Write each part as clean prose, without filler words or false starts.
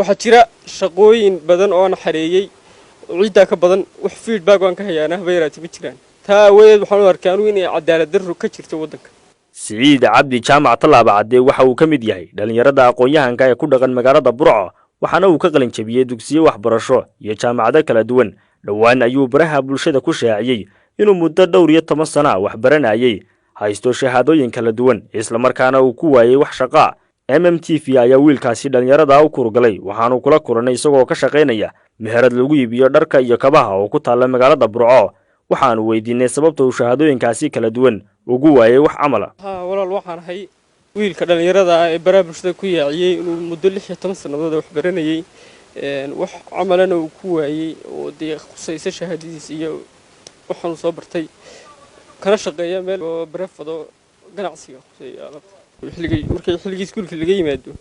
waxaa jira shaqooyin badan oo aan xareeyay ciidda ka badan wax feedback aan ka hayaana habeeraati ma jiraan taa awadeed waxaan u arkaa inay cadaalad darro ka jirto waddanka Siciid Cabdi Jaamac Talaaba Cadde waxa uu ka mid yahay dhalinyarada aqoon-yahanka ee ku dhaqan magaalada Burco waxaana uu ka qalin jabiyay dugsiyo waxbarasho iyo jaamacado kala duwan dhawaan ayuu baraha bulshada ku shaaciyay inuu muddo dhowr iyo 10 sano wax baranayay haysto shahaadooyin kala duwan isla markaana uu ku waayay wax shaqo MMTV ayaa wiilkaasi dhalinyarada u kurgalay waxaanu kula kulanay isagoo ka shaqeynaya meherad lagu iibiyo dharka iyo kabaha oo ku taala magaalada Burco waxaanu weydiinay sababta uu shahaadooyinkaasi kala duwan ugu waayay wax amal ah walaal waxaan ahay wiilka dhalinyarada ee baraha bulshada ku yaaciyay inuu muddo 16 sanadood wax baranayay wax amalana uu ku waayay oo khusaysa shahaadadiisa iyo waxaan soo bartay kana shaqeeya meel oo barafado ganacsiga markay xilligii iskuulka laga yimaado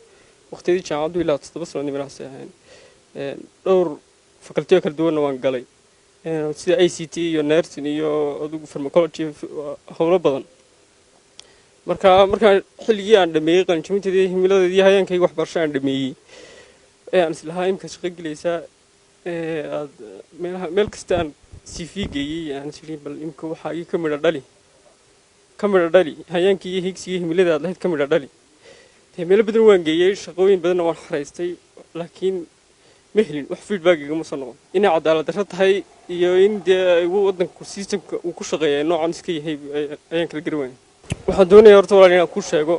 waqtiyadii jaamacaddu ilaa 7 sano nimaas ahayn dhowr faculty kala duwan waan galay sida ICT iyo nursing iyo adugu pharmacology hawlo badan marka xilligii aan dhameeyay qalinjabinteedii himiladeedii hayaankayga waxbarasho aan dhameeyay aan islahaa imka shaqo galaysaa meel kasta aan CV geeyay aan isliin bal imka waxa ay ka midha dhali hayaankii iyo higsigii himilada aad lahayd ka midha dhali meel badan waan geeyay shaqooyin badan waan xareystay laakiin ma helin wax feedback igama soo noqon inay cadaalad darro tahay iyo in waddanka systemka uu ku shaqeeyo noocan iska yahay ayaan kala garan waxaan doonayaa horta walaal inaan ku sheego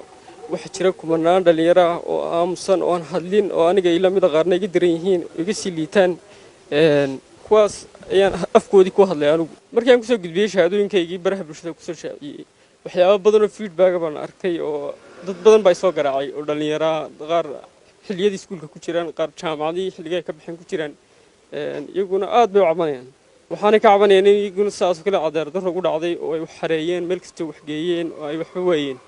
waxa jira kumanaan dhalinyaro ah oo aamusan oo aan hadlin oo aniga ila mid qaarna iga daran yihiin iga sii liitaan kuwaas ayaan afkoodii ku hadlay anigu markii aan ku soo gudbiyay shahaadooyinkaygii baraha bulshada ku soo shaaciyay waxyaabo badan oo feedback baan arkay oo dad badan baa soo garaacay oo dhalinyaro qaar xilliyada iskuulka ku jiraan qaar jaamacadii xilliga ka bixin ku jiraan iyaguna aad bay u cabanayaan waxaana ka cabanayaan in iyaguna saas kale cadaalad darro ugu dhacday oo ay wax xareeyeen meel kasta wax geeyeen oo ay waxba waayeen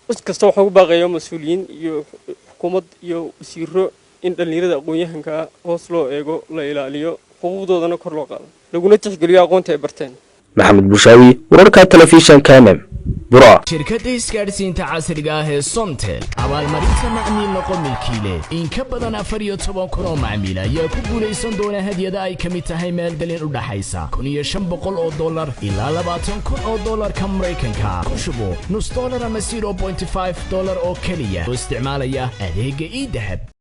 cid kasta waxa ugu baaqayaa mas'uuliyiin iyo xukuumad iyo wasiiro in dhalinyarada aqoon-yahanka hoos loo eego la ilaaliyo xuquuqdoodana kor loo qaado laguna tixgeliyo aqoonta ay barteen Maxamed Bushaawi wararka telefishinka Burco shirkadda isgaarsiinta casriga ah ee Somtel abaalmarinta macmiil noqon milkiile in ka badan 14,000 oo macmiil ayaa ku guuleysan doona hadiyada ay ka mid tahay maalgelin u dhaxaysa $1,500 ilaa $20,000 Mareykanka ku shubo $0.5 oo kaliya oo isticmaalaya adeegga e-dahab